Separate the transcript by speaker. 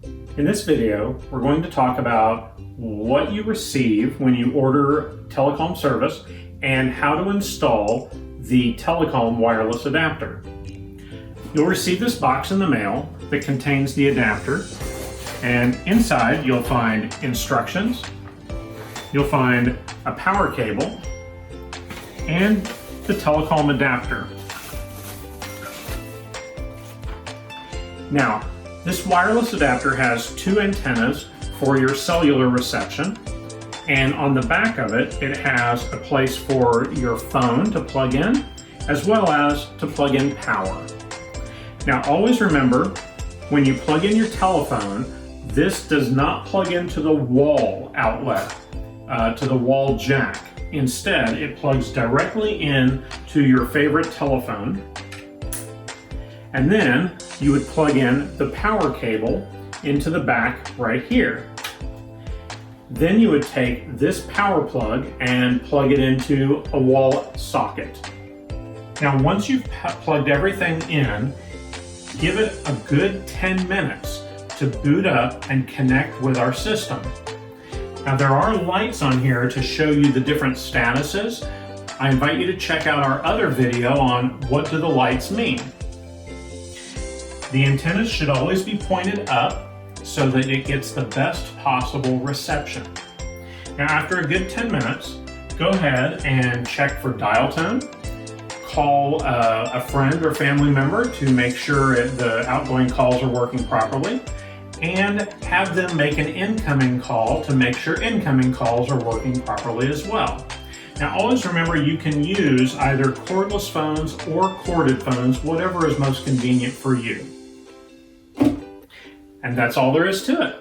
Speaker 1: In this video, we're going to talk about what you receive when you order telecom service and how to install the telecom wireless adapter. You'll receive this box in the mail that contains the adapter, and inside you'll find instructions, you'll find a power cable, and the telecom adapter. Now, this wireless adapter has two antennas for your cellular reception, and on the back of it, it has a place for your phone to plug in, as well as to plug in power. Now, always remember, when you plug in your telephone, this does not plug into the wall outlet, to the wall jack. Instead, it plugs directly in to your favorite telephone. And then you would plug in the power cable into the back right here. Then you would take this power plug and plug it into a wall socket. Now, once you've plugged everything in, give it a good 10 minutes to boot up and connect with our system. Now, there are lights on here to show you the different statuses. I invite you to check out our other video on what do the lights mean. The antennas should always be pointed up so that it gets the best possible reception. Now, after a good 10 minutes, go ahead and check for dial tone. Call a friend or family member to make sure the outgoing calls are working properly, and have them make an incoming call to make sure incoming calls are working properly as well. Now, always remember, you can use either cordless phones or corded phones, whatever is most convenient for you. And that's all there is to it.